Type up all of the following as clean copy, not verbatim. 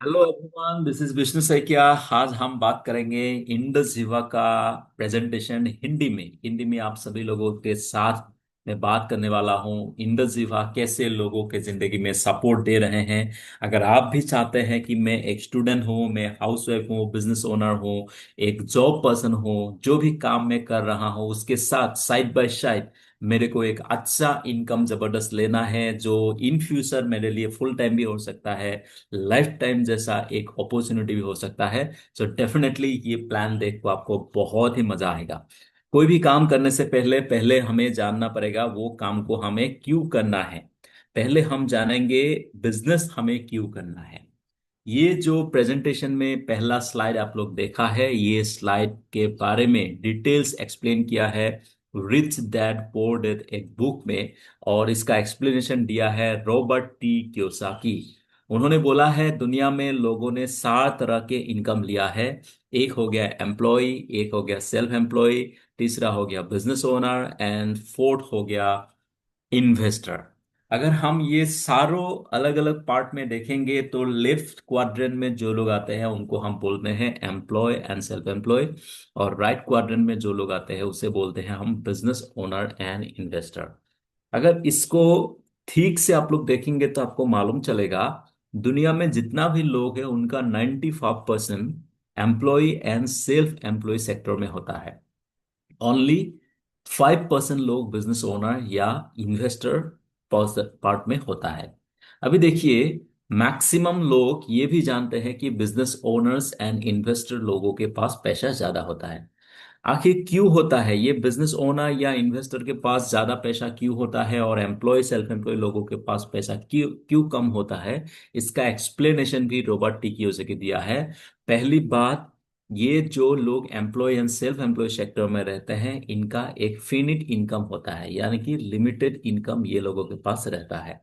Hello everyone, this is Vishnu Saikia. आज हम बात करेंगे इंडस जीवा का प्रेजेंटेशन हिंदी में आप सभी लोगों के साथ मैं बात करने वाला हूँ। इंडस जीवा कैसे लोगों के जिंदगी में सपोर्ट दे रहे हैं। अगर आप भी चाहते हैं कि मैं एक स्टूडेंट हूँ, मैं हाउसवाइफ हूँ, बिजनेस ओनर हूँ, एक जॉब पर्सन हूँ, जो भी काम मैं कर रहा हूँ उसके साथ साइड बाय साइड मेरे को एक अच्छा इनकम जबरदस्त लेना है, जो इन फ्यूचर मेरे लिए फुल टाइम भी हो सकता है, लाइफ टाइम जैसा एक अपॉर्चुनिटी भी हो सकता है। सो डेफिनेटली ये प्लान देख को आपको बहुत ही मजा आएगा। कोई भी काम करने से पहले पहले हमें जानना पड़ेगा वो काम को हमें क्यों करना है। पहले हम जानेंगे बिजनेस हमें क्यों करना है। ये जो प्रेजेंटेशन में पहला स्लाइड आप लोग देखा है, ये स्लाइड के बारे में डिटेल्स एक्सप्लेन किया है रिच डैड पोर डैड एक बुक में। और इसका एक्सप्लेनेशन दिया है रॉबर्ट टी कियोसाकी। उन्होंने बोला है दुनिया में लोगों ने 4 तरह के इनकम लिया है। एक हो गया एम्प्लॉय, एक हो गया सेल्फ एम्प्लॉय, तीसरा हो गया बिजनेस ओनर एंड फोर्थ हो गया इन्वेस्टर। अगर हम ये सारों अलग अलग पार्ट में देखेंगे तो लेफ्ट क्वाड्रेंट में जो लोग आते हैं उनको हम बोलते हैं एम्प्लॉय एंड सेल्फ एम्प्लॉय। और राइट क्वाड्रेंट में जो लोग आते हैं उसे बोलते हैं हम बिजनेस ओनर एंड इन्वेस्टर। अगर इसको ठीक से आप लोग देखेंगे तो आपको मालूम चलेगा दुनिया में जितना भी लोग हैं उनका 95% employ and self employ sector में होता है। ओनली 5% लोग बिजनेस ओनर या इन्वेस्टर पार्ट में होता है। अभी देखिए, मैक्सिमम लोग ये भी जानते हैं कि बिजनेस ओनर्स एंड इन्वेस्टर लोगों के पास पैसा ज्यादा होता है। आखिर क्यों होता है ये, बिजनेस ओनर या इन्वेस्टर के पास ज्यादा पैसा क्यों होता है और एम्प्लॉय सेल्फ एम्प्लॉय लोगों के पास पैसा क्यों क्यों कम होता है। इसका एक्सप्लेनेशन भी रॉबर्ट टी कियोसाकी दिया है। पहली बात, ये जो लोग employ and self employ sector में रहते हैं इनका एक फिनिट इनकम होता है, यानी कि लिमिटेड इनकम ये लोगों के पास रहता है।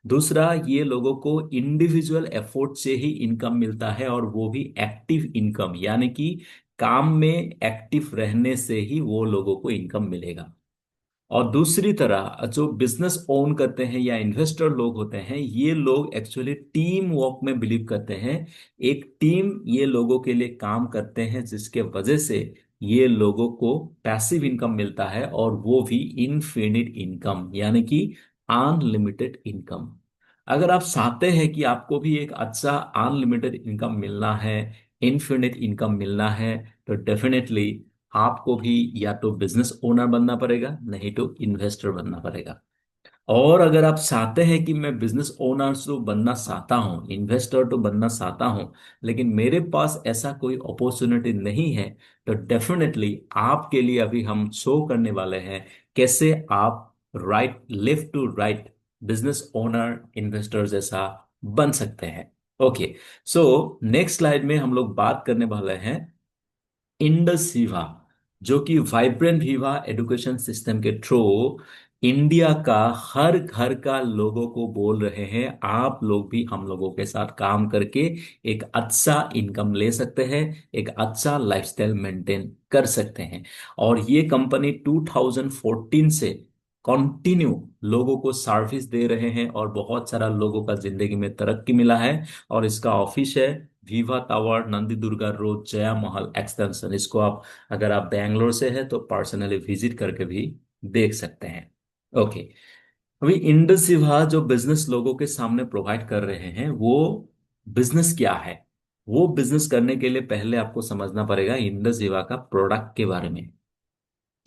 दूसरा, ये लोगों को इंडिविजुअल एफर्ट से ही इनकम मिलता है और वो भी एक्टिव इनकम, यानी कि काम में एक्टिव रहने से ही वो लोगों को इनकम मिलेगा। और दूसरी तरह जो बिजनेस ओन करते हैं या इन्वेस्टर लोग होते हैं ये लोग एक्चुअली टीम वर्क में बिलीव करते हैं। एक टीम ये लोगों के लिए काम करते हैं जिसके वजह से ये लोगों को पैसिव इनकम मिलता है और वो भी इनफिनिट इनकम, यानी कि अनलिमिटेड इनकम। अगर आप चाहते हैं कि आपको भी एक अच्छा अनलिमिटेड इनकम मिलना है, इनफिनिट इनकम मिलना है, तो डेफिनेटली आपको भी या तो बिजनेस ओनर बनना पड़ेगा, नहीं तो इन्वेस्टर बनना पड़ेगा। और अगर आप चाहते हैं कि मैं बिजनेस ओनर तो बनना चाहता हूँ, इन्वेस्टर तो बनना चाहता हूँ, लेकिन मेरे पास ऐसा कोई अपॉर्चुनिटी नहीं है, तो डेफिनेटली आपके लिए अभी हम शो करने वाले हैं कैसे आप right left to right business owner investor जैसा बन सकते हैं। ओके, सो नेक्स्ट स्लाइड में हम लोग बात करने वाले हैं इंडस विवा, जो कि वाइब्रेंट विवा एजुकेशन सिस्टम के थ्रू इंडिया का हर घर का लोगों को बोल रहे हैं आप लोग भी हम लोगों के साथ काम करके एक अच्छा इनकम ले सकते हैं, एक अच्छा लाइफस्टाइल मेंटेन कर सकते हैं। और ये कंपनी 2014 से कंटिन्यू लोगों को सर्विस दे रहे हैं और बहुत सारा लोगों का जिंदगी में तरक्की मिला है। और इसका ऑफिस है विवा टावर, नंदी दुर्गा रोड, जया महल एक्सटेंशन। इसको आप, अगर आप बैंगलोर से हैं तो पर्सनली विजिट करके भी देख सकते हैं। ओके, अभी इंडस विवा जो बिजनेस लोगों के सामने प्रोवाइड कर रहे हैं वो बिजनेस क्या है। वो बिजनेस करने के लिए पहले आपको समझना पड़ेगा इंडस विवा का प्रोडक्ट के बारे में।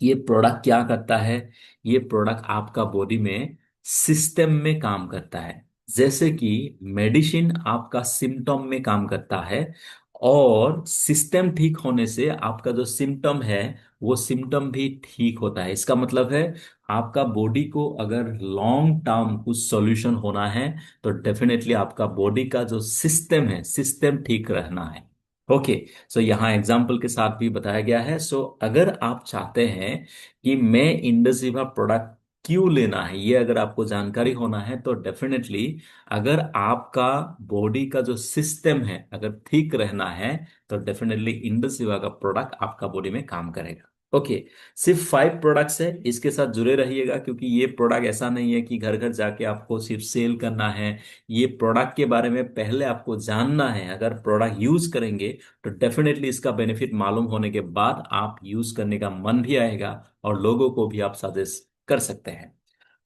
ये प्रोडक्ट क्या करता है। ये प्रोडक्ट आपका बॉडी में सिस्टम में काम करता है। जैसे कि मेडिसिन आपका सिम्टम में काम करता है, और सिस्टम ठीक होने से आपका जो सिम्टम है वो सिम्टम भी ठीक होता है। इसका मतलब है आपका बॉडी को अगर लॉन्ग टर्म कुछ सॉल्यूशन होना है तो डेफिनेटली आपका बॉडी का जो सिस्टम है, सिस्टम ठीक रहना है। ओके, सो यहाँ एग्जाम्पल के साथ भी बताया गया है। सो अगर आप चाहते हैं कि मैं इंडस्ट्रीवा प्रोडक्ट क्यों लेना है, ये अगर आपको जानकारी होना है तो डेफिनेटली अगर आपका बॉडी का जो सिस्टम है अगर ठीक रहना है तो डेफिनेटली इंडस्ट्रीवा का प्रोडक्ट आपका बॉडी में काम करेगा। ओके। सिर्फ 5 प्रोडक्ट्स है, इसके साथ जुड़े रहिएगा, क्योंकि ये प्रोडक्ट ऐसा नहीं है कि घर घर जाके आपको सिर्फ सेल करना है। ये प्रोडक्ट के बारे में पहले आपको जानना है। अगर प्रोडक्ट यूज करेंगे तो डेफिनेटली इसका बेनिफिट मालूम होने के बाद आप यूज करने का मन भी आएगा, और लोगों को भी आप सजेस्ट कर सकते हैं।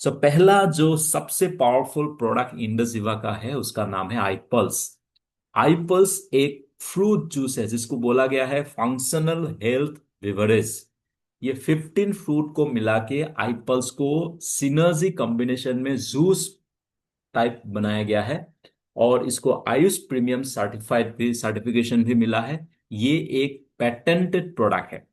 सो पहला जो सबसे पावरफुल प्रोडक्ट इंडसइवा का है उसका नाम है आईपल्स। आईपल्स एक फ्रूट जूस है जिसको बोला गया है फंक्शनल हेल्थ बेवरेज। ये 15 फ्रूट को मिला के आईपल्स को सिनर्जी कॉम्बिनेशन में जूस टाइप बनाया गया है, और इसको आयुष प्रीमियम सर्टिफाइड भी सर्टिफिकेशन भी मिला है। ये एक पेटेंटेड प्रोडक्ट है।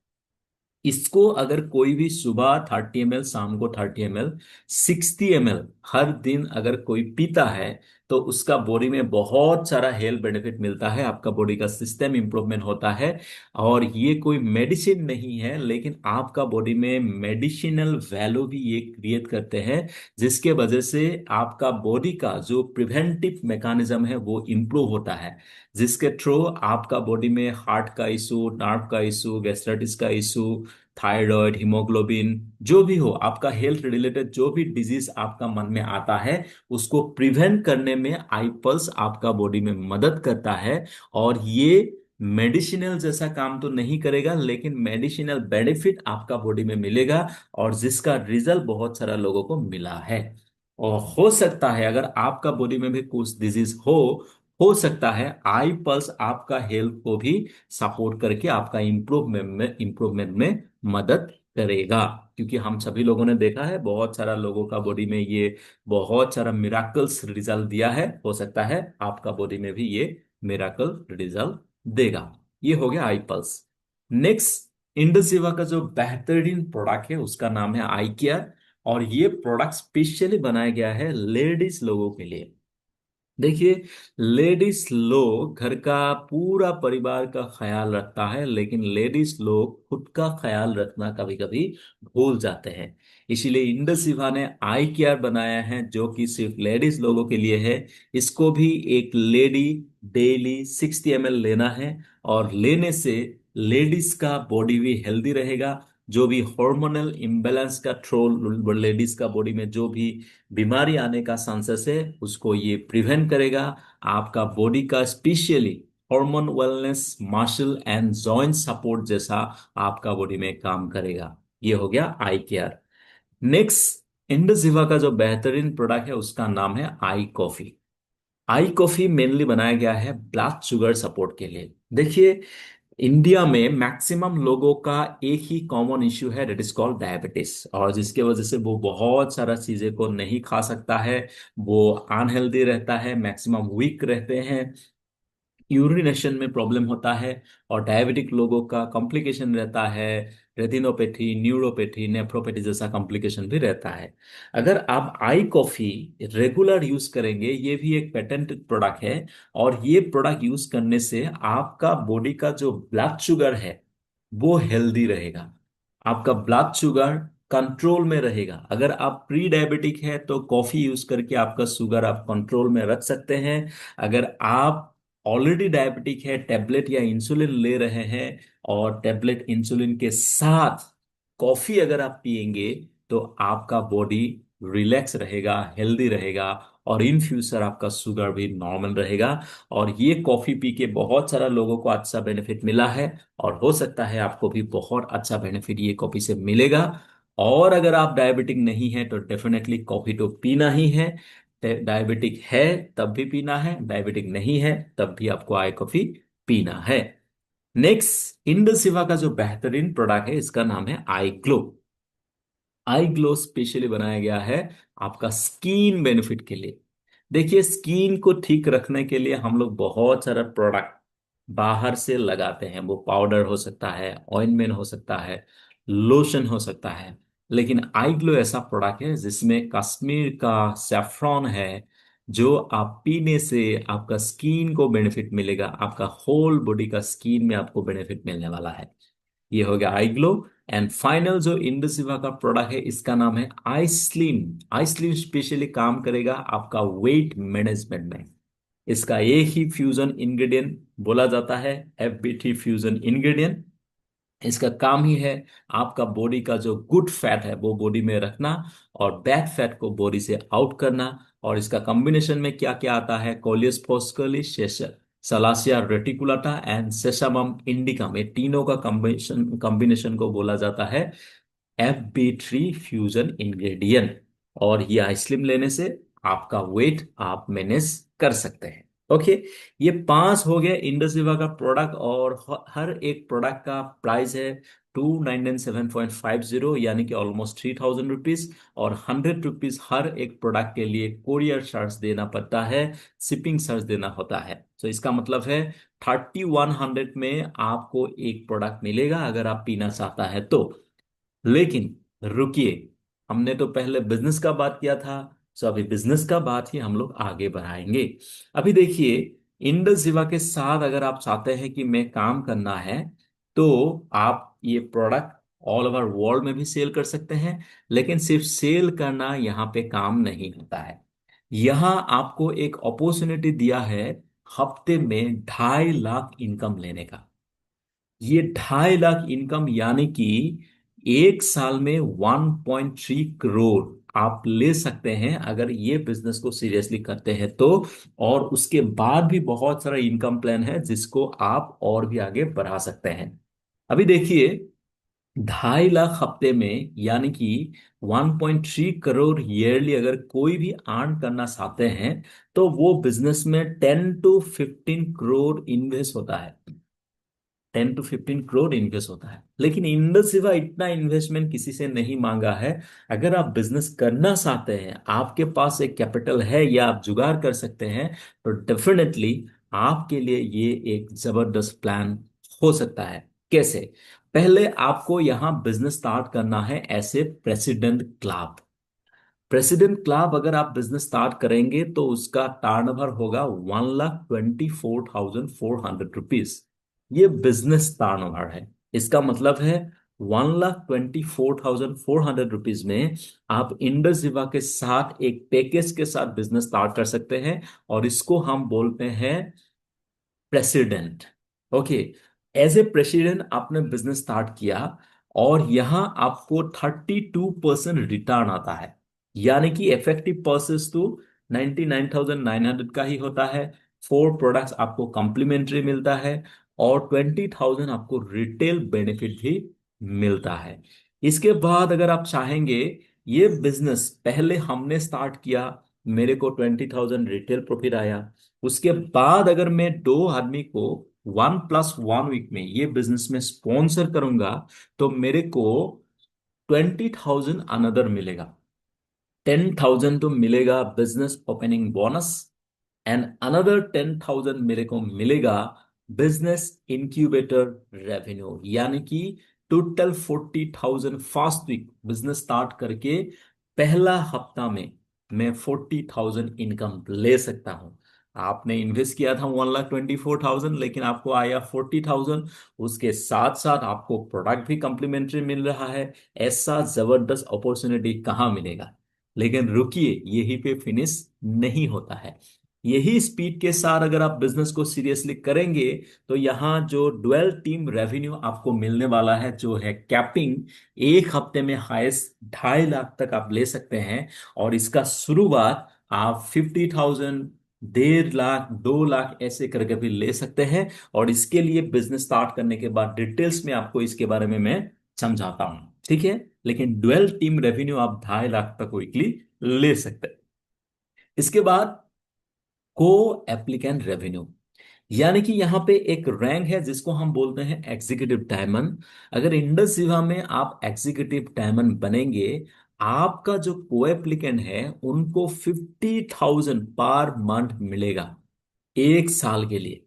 इसको अगर कोई भी सुबह 30 ml, शाम को 30 ml, 60 ml हर दिन अगर कोई पीता है तो उसका बॉडी में बहुत सारा हेल्थ बेनिफिट मिलता है, आपका बॉडी का सिस्टम इंप्रूवमेंट होता है। और ये कोई मेडिसिन नहीं है, लेकिन आपका बॉडी में मेडिसिनल वैल्यू भी ये क्रिएट करते हैं, जिसके वजह से आपका बॉडी का जो प्रिवेंटिव मैकेनिज्म है वो इंप्रूव होता है, जिसके थ्रू आपका बॉडी में हार्ट का इशू, नर्व का इशू, गैस्ट्राइटिस का इशू, थायराइड, हीमोग्लोबिन, जो भी हो आपका हेल्थ रिलेटेड जो भी डिजीज आपका मन में आता है उसको प्रिवेंट करने में आईपल्स आपका बॉडी में मदद करता है। और ये मेडिसिनल जैसा काम तो नहीं करेगा, लेकिन मेडिसिनल बेनिफिट आपका बॉडी में मिलेगा, और जिसका रिजल्ट बहुत सारा लोगों को मिला है। और हो सकता है अगर आपका बॉडी में भी कुछ डिजीज हो सकता है आई पल्स आपका हेल्थ को भी सपोर्ट करके आपका इम्प्रूवमेंट में मदद करेगा। क्योंकि हम सभी लोगों ने देखा है बहुत सारा लोगों का बॉडी में ये बहुत सारा मिराकल्स रिजल्ट दिया है, हो सकता है आपका बॉडी में भी ये मिराकल रिजल्ट देगा। ये हो गया आई पल्स। नेक्स्ट, इंडसिवा का जो बेहतरीन प्रोडक्ट है उसका नाम है आई केयर, और ये प्रोडक्ट स्पेशली बनाया गया है लेडीज लोगों के लिए। देखिए, लेडीज लोग घर का पूरा परिवार का ख्याल रखता है, लेकिन लेडीज लोग खुद का ख्याल रखना कभी कभी भूल जाते हैं। इसीलिए इंडसिवा ने आई केयर बनाया है जो कि सिर्फ लेडीज लोगों के लिए है। इसको भी एक लेडी डेली 60 ml लेना है, और लेने से लेडीज का बॉडी भी हेल्दी रहेगा। जो भी हार्मोनल इम्बेलेंस का थ्रो लेडीज का बॉडी में जो भी बीमारी आने का चांसेस है उसको ये प्रिवेंट करेगा। आपका बॉडी का specially hormone wellness, muscle and joint support जैसा आपका बॉडी में काम करेगा। ये हो गया आई केयर। नेक्स्ट, इंडोजिवा का जो बेहतरीन प्रोडक्ट है उसका नाम है आई कॉफी। आई कॉफी मेनली बनाया गया है ब्लड शुगर सपोर्ट के लिए। देखिए, इंडिया में मैक्सिमम लोगों का एक ही कॉमन इश्यू है, दैट इज कॉल्ड डायबिटीज, और जिसके वजह से वो बहुत सारा चीजें को नहीं खा सकता है। वो अनहेल्दी रहता है, मैक्सिमम वीक रहते हैं, यूरिनेशन में प्रॉब्लम होता है, और डायबिटिक लोगों का कॉम्प्लिकेशन रहता है रेटिनोपैथी, न्यूरोपैथी, नेफ्रोपैथी जैसा कॉम्प्लिकेशन भी रहता है। अगर आप आई कॉफी रेगुलर यूज करेंगे, ये भी एक पेटेंटेड प्रोडक्ट है, और ये प्रोडक्ट यूज करने से आपका बॉडी का जो ब्लड शुगर है वो हेल्दी रहेगा। आपका ब्लड शुगर कंट्रोल में रहेगा। अगर आप प्री डायबिटिक है तो कॉफी यूज करके आपका शुगर आप कंट्रोल में रख सकते हैं। अगर आप ऑलरेडी डायबिटिक है, टेबलेट या इंसुलिन ले रहे हैं, और टेबलेट इंसुलिन के साथ कॉफी अगर आप पिएंगे तो आपका बॉडी रिलैक्स रहेगा, हेल्दी रहेगा, और इन फ्यूचर आपका शुगर भी नॉर्मल रहेगा। और ये कॉफी पी के बहुत सारा लोगों को अच्छा बेनिफिट मिला है, और हो सकता है आपको भी बहुत अच्छा बेनिफिट ये कॉफी से मिलेगा। और अगर आप डायबिटिक नहीं है तो डेफिनेटली कॉफी तो पीना ही है। डायबिटिक है तब भी पीना है, डायबिटिक नहीं है तब भी आपको आई कॉफी पीना है। नेक्स्ट, इंडसिवा का जो बेहतरीन प्रोडक्ट है इसका नाम है आई ग्लो। आई ग्लो स्पेशली बनाया गया है आपका स्किन बेनिफिट के लिए। देखिए, स्किन को ठीक रखने के लिए हम लोग बहुत सारा प्रोडक्ट बाहर से लगाते हैं। वो पाउडर हो सकता है, ऑइंटमेंट हो सकता है, लोशन हो सकता है, लेकिन आई ग्लो ऐसा प्रोडक्ट है जिसमें कश्मीर का सेफ्रॉन है, जो आप पीने से आपका स्किन को बेनिफिट मिलेगा, आपका होल बॉडी का स्किन में आपको बेनिफिट मिलने वाला है। ये हो गया आई ग्लो। एंड फाइनल जो इंडसिवा का प्रोडक्ट है इसका नाम है आई स्लिम। आई स्लिम स्पेशली काम करेगा आपका वेट मैनेजमेंट में। इसका एक ही फ्यूजन इंग्रेडिएंट बोला जाता है, एफबीटी फ्यूजन इंग्रेडिएंट। इसका काम ही है आपका बॉडी का जो गुड फैट है वो बॉडी में रखना और बैड फैट को बॉडी से आउट करना। और इसका कॉम्बिनेशन में क्या क्या आता है, कोलियस फोस्कली, सलासिया रेटिकुलाटा एंड सेसामम इंडिकम, ये तीनों का कॉम्बिनेशन को बोला जाता है FB3 फ्यूजन इंग्रेडिएंट। और ये आइसक्रीम लेने से आपका वेट आप मैनेज कर सकते हैं। ओके, ये पांच हो गए इंडस्ट्रीवा का प्रोडक्ट, और हर एक प्रोडक्ट का प्राइस है 2997.50, यानी कि ऑलमोस्ट ₹3000। और ₹100 हर एक प्रोडक्ट के लिए कोरियर चार्ज देना पड़ता है, शिपिंग चार्ज देना होता है। तो इसका मतलब है 3100 में आपको एक प्रोडक्ट मिलेगा अगर आप पीना चाहता है तो। लेकिन रुकिए, हमने तो पहले बिजनेस का बात किया था, सो अभी बिजनेस का बात ही हम लोग आगे बढ़ाएंगे। अभी देखिए, इंडस जीवा के साथ अगर आप चाहते हैं कि मैं काम करना है, तो आप ये प्रोडक्ट ऑल ओवर वर्ल्ड में भी सेल कर सकते हैं। लेकिन सिर्फ सेल करना यहाँ पे काम नहीं होता है। यहाँ आपको एक अपॉर्चुनिटी दिया है हफ्ते में 2.5 लाख इनकम लेने का। ये 2.5 लाख इनकम यानी कि एक साल में 1.3 करोड़ आप ले सकते हैं अगर ये बिजनेस को सीरियसली करते हैं तो। और उसके बाद भी बहुत सारा इनकम प्लान है जिसको आप और भी आगे बढ़ा सकते हैं। अभी देखिए, 2.5 लाख हफ्ते में यानी कि 1.3 करोड़ ईयरली अगर कोई भी अर्न करना चाहते हैं, तो वो बिजनेस में 10 to 15 करोड़ इन्वेस्ट होता है। 10 to 15 करोड़ इन्वेस्ट होता है, लेकिन इंडस सिवा इतना इन्वेस्टमेंट किसी से नहीं मांगा है। अगर आप बिजनेस करना चाहते हैं, आपके पास एक कैपिटल है या आप जुगाड़ कर सकते हैं, तो डेफिनेटली आपके लिए ये एक जबरदस्त प्लान हो सकता है। कैसे? पहले आपको यहाँ बिजनेस स्टार्ट करना है ऐसे प्रेसिडेंट क्लब। प्रेसिडेंट क्लब अगर आप बिजनेस स्टार्ट करेंगे तो उसका टर्नओवर होगा 1,24,400 रुपीज। ये बिजनेस टर्नओवर है। इसका मतलब है 1,24,400 रुपीज में आप इंडस विवा के साथ एक पैकेज के साथ बिजनेस स्टार्ट कर सकते हैं। और इसको हम बोलते हैं president. Okay, as a president आपने बिजनेस स्टार्ट किया और यहां आपको 32% रिटर्न आता है, यानी कि इफेक्टिव परसेस तो 99,900 का ही होता है। 4 प्रोडक्ट्स आपको कॉम्प्लीमेंट्री मिलता है और 20,000 आपको रिटेल बेनिफिट भी मिलता है। इसके बाद अगर आप चाहेंगे, ये बिजनेस पहले हमने स्टार्ट किया, मेरे को 20,000 रिटेल प्रॉफिट आया। उसके बाद अगर मैं 2 आदमी को 1+1 वीक में ये बिजनेस में स्पॉन्सर करूंगा, तो मेरे को 20,000 अनदर मिलेगा। 10,000 तो मिलेगा business opening bonus, and another 10,000 मेरे को मिलेगा बिजनेस इंक्यूबेटर रेवेन्यू, यानी कि total 40,000 first week business start करके पहला हफ्ता में मैं 40,000 इनकम ले सकता हूं। आपने इन्वेस्ट किया था 1,24,000, लेकिन आपको आया 40,000। उसके साथ साथ आपको प्रोडक्ट भी कम्प्लीमेंट्री मिल रहा है। ऐसा जबरदस्त अपॉर्चुनिटी कहाँ मिलेगा? लेकिन रुकिए, यहीं पे फिनिश नहीं होता है। यही स्पीड के साथ अगर आप बिजनेस को सीरियसली करेंगे, तो यहाँ जो डुअल टीम रेवेन्यू आपको मिलने वाला है, जो है कैपिंग, एक हफ्ते में हाईएस्ट 2.5 लाख तक आप ले सकते हैं। और इसका शुरुआत आप 50,000, 1.5 लाख, 2 लाख ऐसे करके भी ले सकते हैं। और इसके लिए बिजनेस स्टार्ट करने के बाद डिटेल्स में आपको इसके बारे में मैं समझाता हूं, ठीक है? लेकिन डुअल टीम रेवेन्यू आप 2.5 लाख तक वीकली ले सकते हैं। इसके बाद को एप्लीकेंट रेवेन्यू, यानी कि यहाँ पे एक रैंक है जिसको हम बोलते हैं एग्जीक्यूटिव डायमंड। अगर इंडस विवा में आप एग्जीक्यूटिव डायमंड बनेंगे, आपका जो को एप्लीकेंट है उनको 50,000 पर मंथ मिलेगा एक साल के लिए।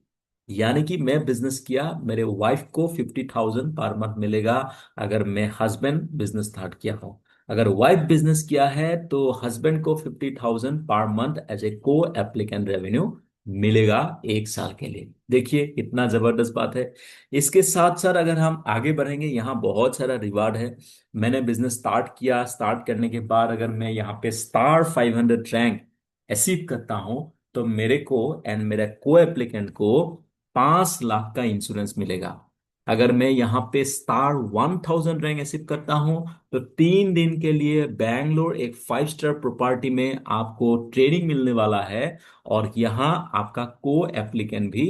यानी कि मैं बिजनेस किया, मेरे वाइफ को 50,000 पर मंथ मिलेगा अगर मैं हस्बैंड बिजनेस स्टार्ट किया हूं। अगर वाइफ बिजनेस किया है तो हस्बैंड को 50,000 पर मंथ एज ए को एप्लीकेंट रेवेन्यू मिलेगा एक साल के लिए। देखिए कितना जबरदस्त बात है। इसके साथ साथ अगर हम आगे बढ़ेंगे, यहाँ बहुत सारा रिवार्ड है। मैंने बिजनेस स्टार्ट किया, स्टार्ट करने के बाद अगर मैं यहाँ पे स्टार 500 रैंक अचीव करता हूं, तो मेरे को एंड मेरे को एप्लीकेंट को 5 लाख का इंश्योरेंस मिलेगा। अगर मैं यहाँ पे *1000 रैंक अचीव करता हूँ तो 3 दिन के लिए बैंगलोर एक 5 स्टार प्रॉपर्टी में आपको ट्रेनिंग मिलने वाला है, और यहाँ आपका को एप्लीकेंट भी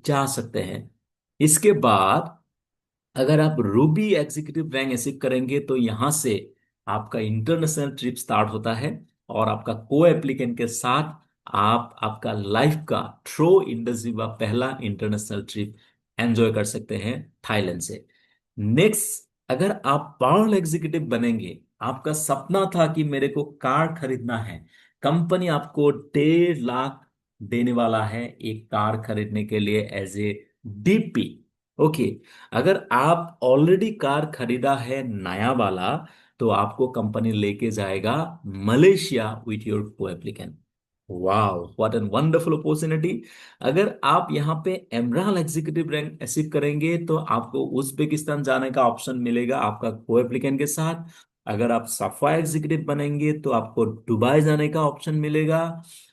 जा सकते हैं। इसके बाद अगर आप रूबी एग्जीक्यूटिव रैंक अचीव करेंगे तो यहां से आपका इंटरनेशनल ट्रिप स्टार्ट होता है, और आपका को एप्लीकेंट के साथ आप आपका लाइफ का थ्रो इंडस्ट्री पहला इंटरनेशनल ट्रिप एंजॉय कर सकते हैं थाईलैंड से। नेक्स्ट, अगर आप पावरल एग्जीक्यूटिव बनेंगे, आपका सपना था कि मेरे को कार खरीदना है, कंपनी आपको 1.5 लाख देने वाला है एक कार खरीदने के लिए एज ए डीपी। ओके, अगर आप ऑलरेडी कार खरीदा है नया वाला, तो आपको कंपनी लेके जाएगा मलेशिया विथ योर को एप्लीकेंट। वाह, व्हाट एन वंडरफुल अपॉर्चुनिटी। अगर आप यहाँ पे एमराल एग्जीक्यूटिव रैंक अचीव करेंगे तो आपको उज्बेकिस्तान जाने का ऑप्शन मिलेगा आपका को एप्लीकेंट के साथ। अगर आप सफा एग्जीक्यूटिव बनेंगे तो आपको दुबई जाने का ऑप्शन मिलेगा।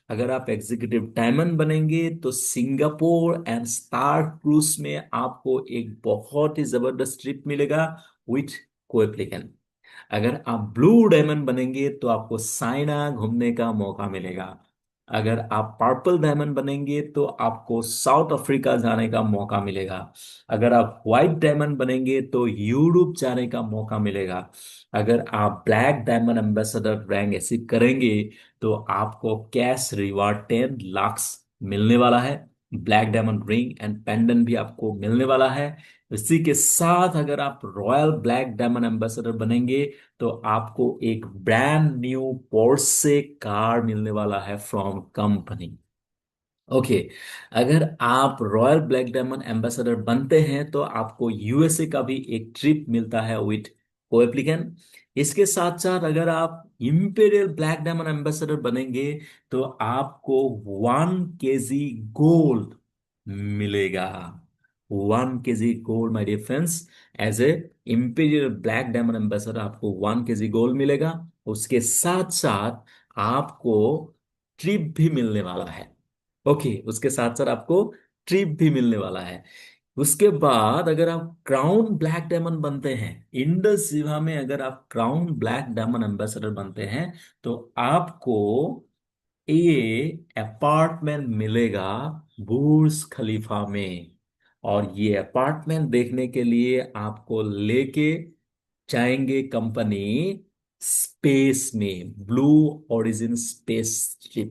अगर आप एग्जीक्यूटिव डायमंड बनेंगे तो सिंगापुर एंड स्टार क्रूज में आपको एक बहुत ही जबरदस्त ट्रिप मिलेगा विथ को एप्लीकेंट। अगर आप ब्लू डायमंड बनेंगे तो आपको साइना घूमने का मौका मिलेगा। अगर आप पर्पल डायमंड बनेंगे तो आपको साउथ अफ्रीका जाने का मौका मिलेगा। अगर आप व्हाइट डायमंड बनेंगे तो यूरोप जाने का मौका मिलेगा। अगर आप black diamond ambassador rank achieve करेंगे तो आपको कैश रिवार्ड 10 लाख मिलने वाला है। Black diamond ring and pendant भी आपको मिलने वाला है। इसी के साथ अगर आप रॉयल ब्लैक डायमंड एम्बेसडर बनेंगे तो आपको एक ब्रांड न्यू पोर्से कार मिलने वाला है फ्रॉम कंपनी। ओके, अगर आप रॉयल ब्लैक डायमंड एम्बेसडर बनते हैं तो आपको यूएसए का भी एक ट्रिप मिलता है विथ को एप्लीकेंट। इसके साथ साथ अगर आप इंपीरियल ब्लैक डायमंड एम्बेसडर बनेंगे तो आपको 1 केजी गोल्ड मिलेगा। 1 KG gold my dear friends, as a imperial black diamond ambassador आपको 1 केजी गोल्ड मिलेगा। उसके साथ साथ आपको ट्रिप भी मिलने वाला है। ओके, उसके साथ साथ आपको ट्रिप भी मिलने वाला है। उसके बाद अगर आप क्राउन ब्लैक डायमंड बनते हैं इंडस रिवर में, अगर आप क्राउन ब्लैक डायमंड एम्बेसडर बनते हैं तो आपको ये अपार्टमेंट मिलेगा बुर्ज खलीफा में। और ये अपार्टमेंट देखने के लिए आपको लेके जाएंगे कंपनी स्पेस में, ब्लू ओरिजिन स्पेस।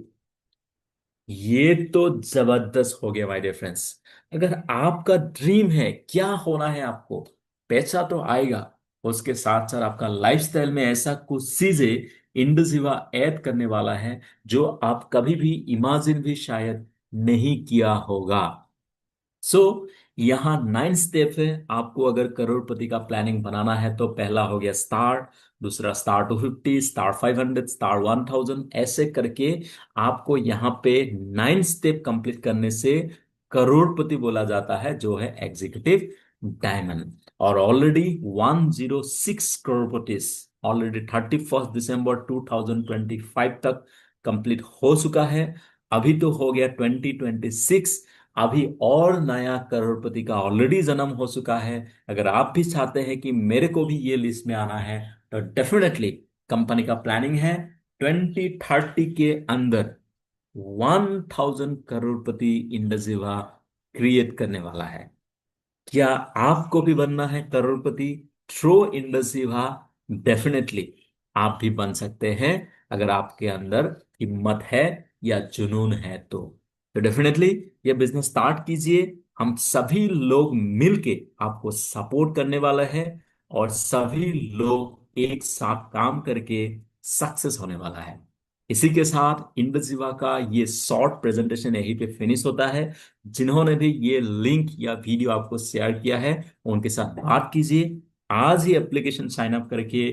ये तो जबरदस्त हो गया माय डियर फ्रेंड्स। अगर आपका ड्रीम है, क्या होना है आपको, पैसा तो आएगा, उसके साथ साथ आपका लाइफस्टाइल में ऐसा कुछ चीजें इंडसिवा ऐड करने वाला है जो आप कभी भी इमेजिन भी शायद नहीं किया होगा। सो यहाँ 9 स्टेप है। आपको अगर करोड़पति का प्लानिंग बनाना है तो पहला हो गया स्टार, दूसरा स्टार 250, स्टार 500, स्टार 1000, ऐसे करके आपको यहाँ पे 9 स्टेप कंप्लीट करने से करोड़पति बोला जाता है, जो है एग्जीक्यूटिव डायमंड। और ऑलरेडी 106 करोड़पति ऑलरेडी 31 दिसंबर 2025 तक कंप्लीट हो चुका है। अभी तो हो गया 2026, अभी और नया करोड़पति का ऑलरेडी जन्म हो चुका है। अगर आप भी चाहते हैं कि मेरे को भी ये लिस्ट में आना है तो डेफिनेटली कंपनी का प्लानिंग है 2030 के अंदर 1000 करोड़पति इंडस्ट्री क्रिएट करने वाला है। क्या आपको भी बनना है करोड़पति थ्रू इंडस्ट्री? डेफिनेटली आप भी बन सकते हैं अगर आपके अंदर हिम्मत है या जुनून है तो डेफिनेटली ये बिजनेस स्टार्ट कीजिए। हम सभी लोग मिलके आपको सपोर्ट करने वाला है, और सभी लोग एक साथ काम करके सक्सेस होने वाला है। इसी के साथ इंडस्ट्रीवा का ये शॉर्ट प्रेजेंटेशन यहीं पे फिनिश होता है। जिन्होंने भी ये लिंक या वीडियो आपको शेयर किया है उनके साथ बात कीजिए, आज ही एप्लीकेशन साइन अप करके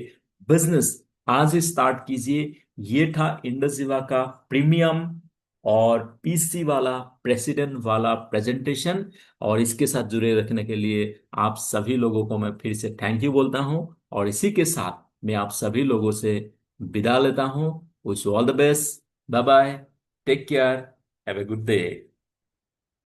बिजनेस आज ही स्टार्ट कीजिए। ये था इंडस्ट्रीवा का प्रीमियम और पीसी वाला प्रेसिडेंट वाला प्रेजेंटेशन, और इसके साथ जुड़े रखने के लिए आप सभी लोगों को मैं फिर से थैंक यू बोलता हूं। और इसी के साथ मैं आप सभी लोगों से विदा लेता हूं। Wish you all the best, bye bye, take care, have a good day.